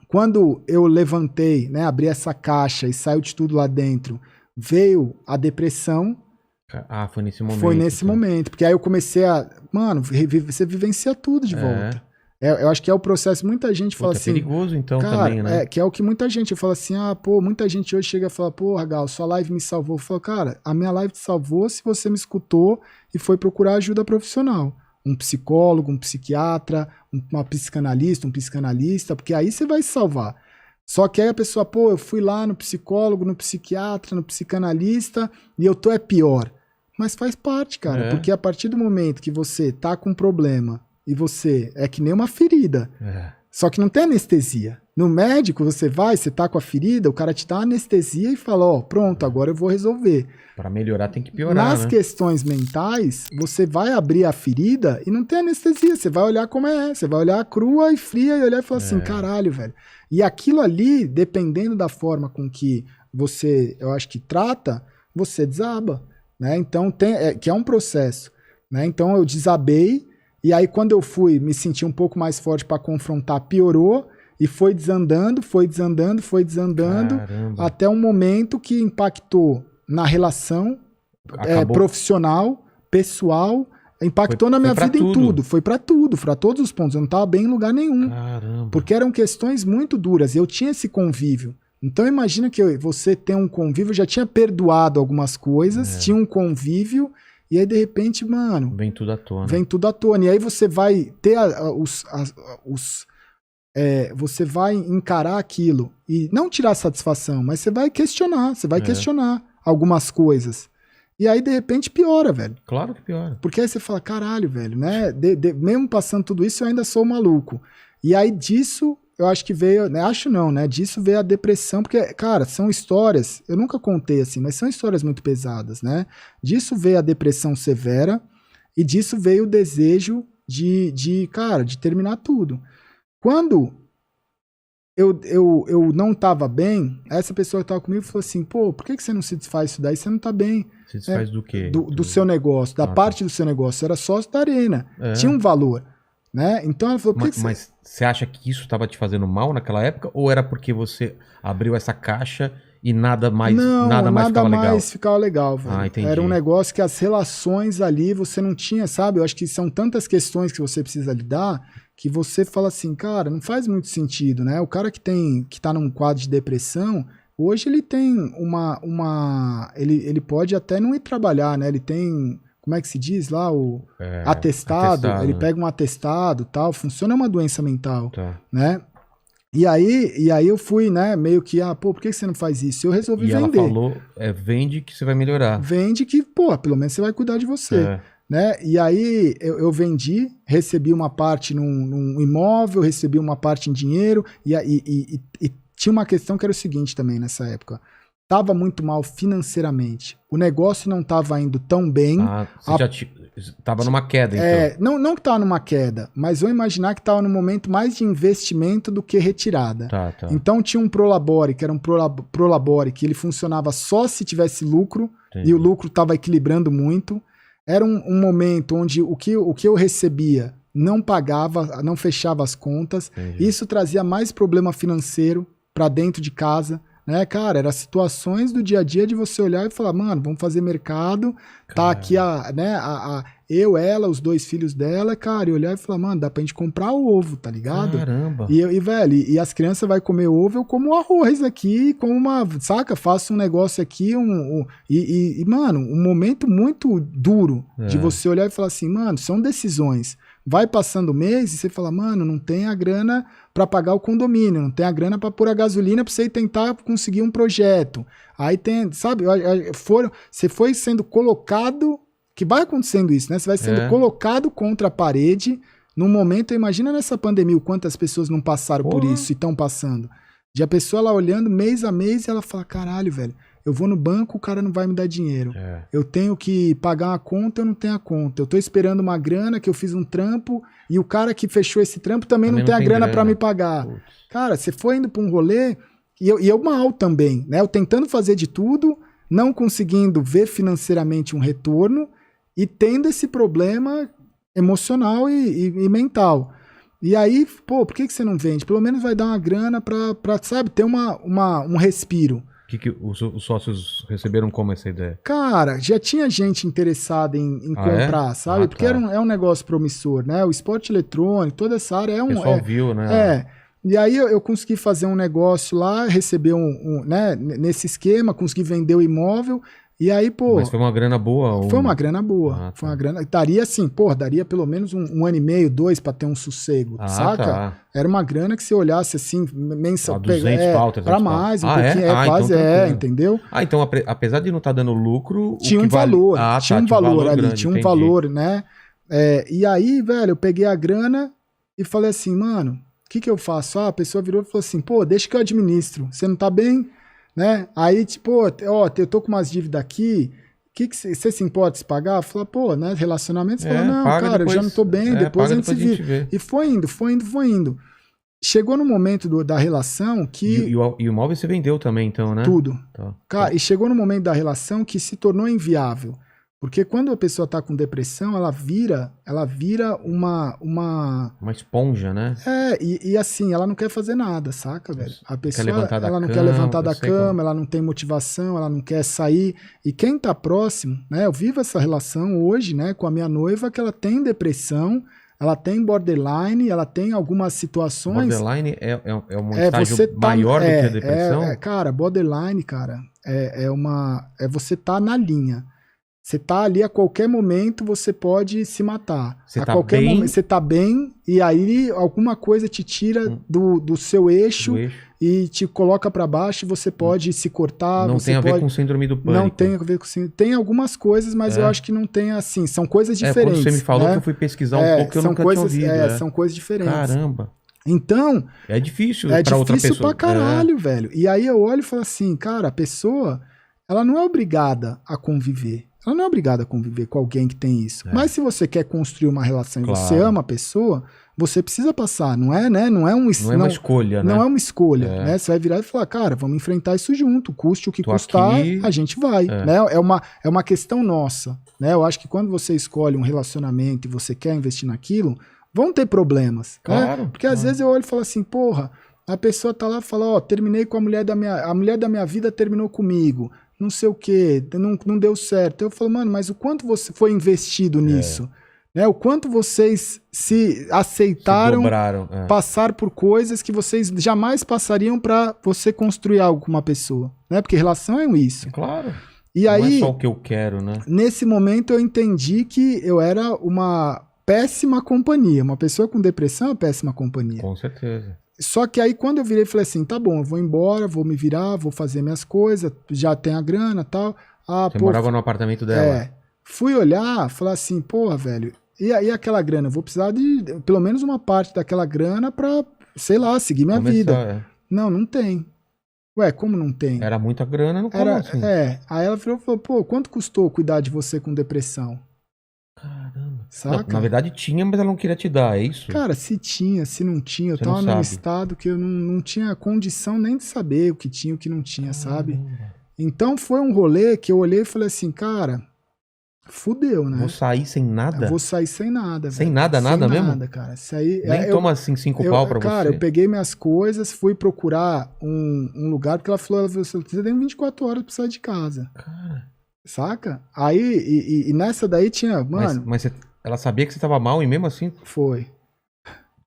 Quando eu levantei, né, abri essa caixa e saiu de tudo lá dentro, veio a depressão. Ah, foi nesse momento. Foi nesse momento, porque aí eu comecei a... Mano, você vivencia tudo de volta. Eu acho que é o processo, muita gente fala assim... É perigoso então cara, também, né? que é o que muita gente fala assim, muita gente hoje chega e fala, porra, Gal, sua live me salvou. Eu falo, cara, a minha live te salvou se você me escutou e foi procurar ajuda profissional. Um psicólogo, um psiquiatra, uma psicanalista, um psicanalista, porque aí você vai se salvar. Só que aí a pessoa, eu fui lá no psicólogo, no psiquiatra, no psicanalista e eu tô pior. Mas faz parte, cara, porque a partir do momento que você tá com um problema e você é que nem uma ferida, só que não tem anestesia. No médico você tá com a ferida, o cara te dá anestesia e fala, pronto, agora eu vou resolver. Para melhorar tem que piorar, Nas questões mentais, você vai abrir a ferida e não tem anestesia, você vai olhar como você vai olhar crua e fria e olhar e falar assim, caralho, velho. E aquilo ali, dependendo da forma com que você, eu acho que trata, você desaba. Né? Então, que é um processo. Né? Então, eu desabei, e aí quando eu fui me sentir um pouco mais forte para confrontar, piorou, e foi desandando, até um momento que impactou na relação profissional, pessoal, impactou na minha vida em tudo. Foi para tudo, para todos os pontos. Eu não estava bem em lugar nenhum. Caramba. Porque eram questões muito duras, e eu tinha esse convívio. Então imagina que você tem um convívio, eu já tinha perdoado algumas coisas, tinha um convívio, e aí de repente, mano... Vem tudo à tona. Vem tudo à tona. E aí você vai ter você vai encarar aquilo e não tirar satisfação, mas você vai questionar, algumas coisas. E aí de repente piora, velho. Claro que piora. Porque aí você fala, caralho, velho, né? Mesmo passando tudo isso, eu ainda sou maluco. E aí disso... Eu acho que veio, né? Acho não, né? Disso veio a depressão, porque, cara, são histórias, eu nunca contei assim, mas são histórias muito pesadas, né? Disso veio a depressão severa e disso veio o desejo de terminar tudo. Quando eu não tava bem, essa pessoa que tava comigo falou assim, por que você não se desfaz disso daí? Você não tá bem. Se desfaz do quê? Do seu negócio, da parte do seu negócio. Era sócio da Arena. Tinha um valor. Né? Então ela falou, mas você acha que isso estava te fazendo mal naquela época? Ou era porque você abriu essa caixa e nada mais ficava legal, velho. Entendi. Era um negócio que as relações ali você não tinha, sabe? Eu acho que são tantas questões que você precisa lidar que você fala assim, cara, não faz muito sentido, né? O cara que tá num quadro de depressão, hoje ele tem ele pode até não ir trabalhar, né? Ele tem... Como é que se diz lá? O atestado. Ele pega um atestado, tal. Funciona uma doença mental, né? E aí eu fui, né? Meio que, por que você não faz isso? Eu resolvi vender. Ela falou, vende que você vai melhorar. Vende que, pelo menos você vai cuidar de você. Né? E aí eu vendi, recebi uma parte num imóvel, recebi uma parte em dinheiro. E tinha uma questão que era o seguinte também nessa época. Estava muito mal financeiramente. O negócio não estava indo tão bem. Você já estava numa queda, então. Não que estava numa queda, mas vou imaginar que estava no momento mais de investimento do que retirada. Tá. Então tinha um Prolabore, que era um Prolabore, que ele funcionava só se tivesse lucro, e o lucro estava equilibrando muito. Era um momento onde o que eu recebia não pagava, não fechava as contas. Entendi. Isso trazia mais problema financeiro para dentro de casa. Né, cara, eram situações do dia a dia de você olhar e falar, mano, vamos fazer mercado, tá aqui eu, ela, os 2 filhos dela, cara, e olhar e falar, mano, dá pra gente comprar ovo, tá ligado? Caramba. Velho, e as crianças vão comer ovo, eu como arroz aqui, como saca, faço um negócio aqui, mano, um momento muito duro de você olhar e falar assim, mano, são decisões. Vai passando o mês e você fala, mano, não tem a grana para pagar o condomínio, não tem a grana para pôr a gasolina para você ir tentar conseguir um projeto. Aí tem, sabe, você foi sendo colocado, que vai acontecendo isso, né? Você vai sendo colocado contra a parede num momento, imagina nessa pandemia o quantas pessoas não passaram por isso e estão passando. De a pessoa lá olhando mês a mês e ela fala, caralho, velho, eu vou no banco, o cara não vai me dar dinheiro. Eu tenho que pagar uma conta, eu não tenho a conta. Eu tô esperando uma grana, que eu fiz um trampo, e o cara que fechou esse trampo também não tem a grana para me pagar. Putz. Cara, você foi indo para um rolê, e eu mal também, né? Eu tentando fazer de tudo, não conseguindo ver financeiramente um retorno, e tendo esse problema emocional e mental. E aí, pô, por que você não vende? Pelo menos vai dar uma grana pra sabe, ter um respiro. Que os sócios receberam como essa ideia? Cara, já tinha gente interessada em comprar, sabe? Porque é um negócio promissor, né? O esporte eletrônico, toda essa área é um... O pessoal viu, né? E aí eu consegui fazer um negócio lá, receber né, nesse esquema, consegui vender o imóvel, e aí, pô... Mas foi uma grana boa? Foi uma grana boa. Foi uma grana... Daria assim, pô, daria pelo menos um ano e meio, 2 pra ter um sossego, saca? Tá. Era uma grana que se olhasse assim, mensal... 200 pau, 300 pra mais, um pouquinho, quase, então entendeu? Então apesar de não estar dando lucro... Tinha um valor, tinha um valor ali, grande, tinha um valor, né? E aí, velho, eu peguei a grana e falei assim, mano, o que eu faço? A pessoa virou e falou assim, pô, deixa que eu administro, você não tá bem... Né? Aí, tipo, ó, eu tô com umas dívidas aqui, que você se importa de pagar? Fala, pô, né? Relacionamento, você fala, não, cara, depois, eu já não tô bem, depois a gente se vira. E foi indo. Chegou no momento da relação que... E o imóvel você vendeu também, então, né? Tudo. Tá. Cara, e chegou no momento da relação que se tornou inviável. Porque quando a pessoa tá com depressão, ela vira uma esponja, né? E assim, ela não quer fazer nada, saca, velho? A pessoa, ela não cama, quer levantar da cama, ela não tem motivação, ela não quer sair. E quem tá próximo, né? Eu vivo essa relação hoje, né, com a minha noiva, que ela tem depressão, ela tem borderline, ela tem algumas situações... Borderline é um estágio maior do que a depressão? Cara, borderline, cara, você tá na linha. Você tá ali, a qualquer momento você pode se matar. Você tá qualquer bem? momento você tá bem e aí alguma coisa te tira do seu eixo e te coloca para baixo e você pode se cortar. Não tem a ver com síndrome do pânico. Não tem a ver com síndrome. Tem algumas coisas, mas eu acho que não tem assim. São coisas diferentes. Quando você me falou, que eu fui pesquisar um pouco, que eu nunca tinha ouvido. São coisas diferentes. Caramba. Então... É difícil pra outra pessoa. É difícil pra caralho, velho. E aí eu olho e falo assim, cara, a pessoa, ela não é obrigada a conviver. Ela não é obrigada a conviver com alguém que tem isso. Mas se você quer construir uma relação e você ama a pessoa, você precisa passar. Não é, né? Não é uma escolha, né? Não é uma escolha, né? Você vai virar e falar, cara, vamos enfrentar isso junto. Custe o que custar, a gente vai. Né? É uma questão nossa. Né? Eu acho que quando você escolhe um relacionamento e você quer investir naquilo, vão ter problemas. Claro. Né? Porque às vezes eu olho e falo assim, porra, a pessoa tá lá e fala, ó, terminei com a mulher da minha vida terminou comigo. Não sei o que, não deu certo. Eu falo, mano, mas o quanto você foi investido nisso? Né? O quanto vocês se aceitaram passar por coisas que vocês jamais passariam para você construir algo com uma pessoa. Né? Porque relação é isso. Claro. E aí, não é só o que eu quero, né? Nesse momento eu entendi que eu era uma péssima companhia. Uma pessoa com depressão é uma péssima companhia. Com certeza. Só que aí quando eu virei, falei assim, tá bom, eu vou embora, vou me virar, vou fazer minhas coisas, já tem a grana e tal. Você morava no apartamento dela? Fui olhar, falar assim, porra, velho, e aquela grana? Eu vou precisar de pelo menos uma parte daquela grana pra, sei lá, seguir minha vida. Não tem. Ué, como não tem? Era muita grana, não como assim? Aí ela virou e falou, pô, quanto custou cuidar de você com depressão? Caramba. Saca? Não, na verdade tinha, mas ela não queria te dar, é isso? Cara, se tinha, se não tinha, eu tava num estado que eu não tinha condição nem de saber o que tinha e o que não tinha, sabe? Então foi um rolê que eu olhei e falei assim, cara, fudeu, né? Vou sair sem nada? Eu vou sair sem nada, sem velho. Nada mesmo? Sem nada, cara. Isso aí, nem toma assim 5 pau pra você? Cara, eu peguei minhas coisas, fui procurar um lugar, porque ela falou, você tem 24 horas pra sair de casa. Cara... Saca? Aí, e nessa daí tinha, mano... Mas ela sabia que você tava mal e mesmo assim... Foi.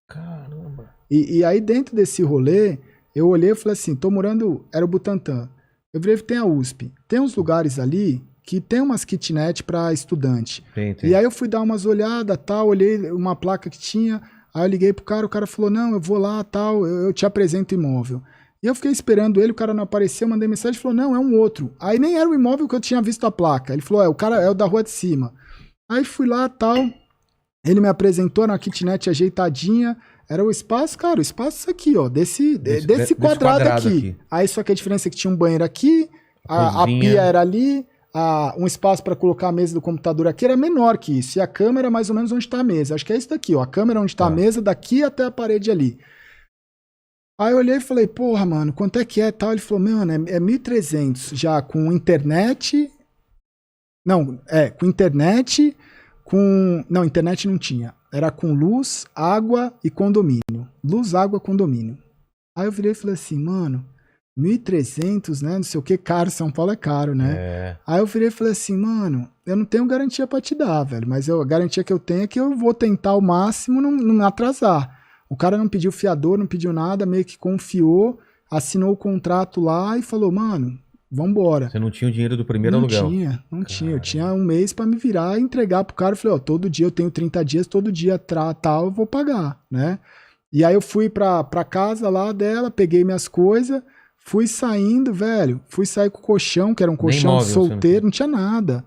Caramba. E aí dentro desse rolê, eu olhei e falei assim, tô morando... Era o Butantã. Eu virei, tem a USP. Tem uns lugares ali que tem umas kitnet pra estudante. Tem. E aí eu fui dar umas olhadas, tal, olhei uma placa que tinha, aí eu liguei pro cara, o cara falou, não, eu vou lá, tal, eu te apresento o imóvel. E eu fiquei esperando ele, o cara não apareceu, mandei mensagem, falou, não, é um outro. Aí nem era o imóvel que eu tinha visto a placa. Ele falou, o cara é o da rua de cima. Aí fui lá, tal, ele me apresentou na kitnet ajeitadinha, era o espaço, cara, o espaço isso aqui, ó, desse quadrado aqui. Aí só que a diferença é que tinha um banheiro aqui, a pia era ali, um espaço para colocar a mesa do computador aqui era menor que isso, e a câmera mais ou menos onde está a mesa. Acho que é isso daqui, ó, a câmera onde está a mesa, daqui até a parede ali. Aí eu olhei e falei, porra, mano, quanto é que é tal? Ele falou, mano, é 1.300 já com internet... Não, com internet, Não, internet não tinha. era com luz, água e condomínio. Luz, água, condomínio. Aí eu virei e falei assim, mano, 1.300, né? Não sei o que, caro, São Paulo é caro, né? É. Aí eu virei e falei assim, mano, eu não tenho garantia pra te dar, velho, mas a garantia que eu tenho é que eu vou tentar ao máximo não me atrasar. O cara não pediu fiador, não pediu nada, meio que confiou, assinou o contrato lá e falou, mano, vambora. Você não tinha o dinheiro do primeiro aluguel? Não tinha. Eu tinha um mês pra me virar e entregar pro cara. Eu falei, ó, todo dia eu tenho 30 dias, todo dia tal eu vou pagar, né? E aí eu fui pra casa lá dela, peguei minhas coisas, fui saindo, velho. Fui sair com o colchão, que era um colchão de solteiro, não tinha nada.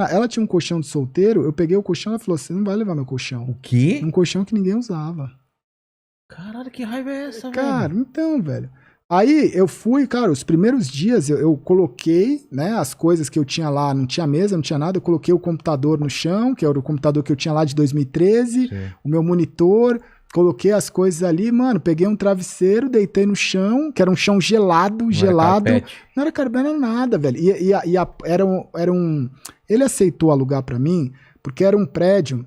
Ela tinha um colchão de solteiro, eu peguei o colchão, ela falou, você não vai levar meu colchão. O quê? Um colchão que ninguém usava. Caralho, que raiva é essa, velho? Cara, então, velho. Aí eu fui, cara, os primeiros dias eu coloquei, né, as coisas que eu tinha lá, não tinha mesa, não tinha nada, eu coloquei o computador no chão, que era o computador que eu tinha lá de 2013, Sim. o meu monitor, coloquei as coisas ali, mano, peguei um travesseiro, deitei no chão, que era um chão gelado, Não gelado. Era carpete. Não era carpete, não era nada, velho. Ele aceitou alugar pra mim, porque era um prédio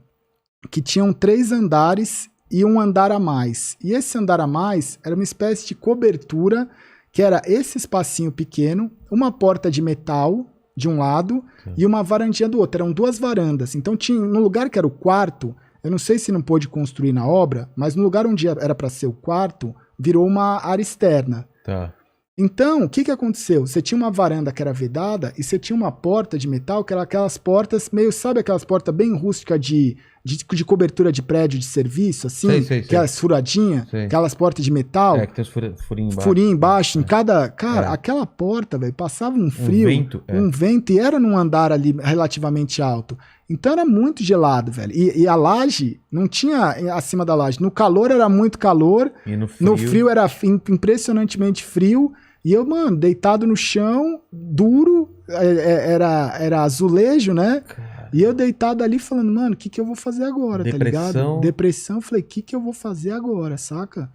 que tinham 3 andares e um andar a mais. E esse andar a mais era uma espécie de cobertura, que era esse espacinho pequeno, uma porta de metal de um lado e uma varandinha do outro. Eram 2 varandas. Então tinha, no lugar que era o quarto, eu não sei se não pôde construir na obra, mas no lugar onde era para ser o quarto, virou uma área externa. Tá. Então, o que aconteceu? Você tinha uma varanda que era vedada e você tinha uma porta de metal, que era aquelas portas, meio, sabe aquelas portas bem rústicas de cobertura de prédio de serviço, assim? Sei. Aquelas furadinhas, Sei. aquelas portas de metal. É, que tem os furinhos embaixo. Furinho embaixo, em cada... Cara, aquela porta, velho, passava um frio, Um vento, e era num andar ali relativamente alto. Então era muito gelado, velho. E a laje, não tinha acima da laje. No calor era muito calor, E no frio era impressionantemente frio. E eu, mano, deitado no chão, duro, era azulejo, né? Cara. E eu deitado ali falando, mano, o que eu vou fazer agora, tá ligado? Depressão, falei, o que eu vou fazer agora, saca?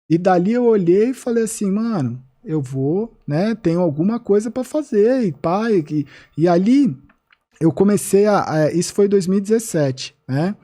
E dali eu olhei e falei assim, mano, eu vou, né, tenho alguma coisa pra fazer, e pai, e ali eu comecei isso foi em 2017, né?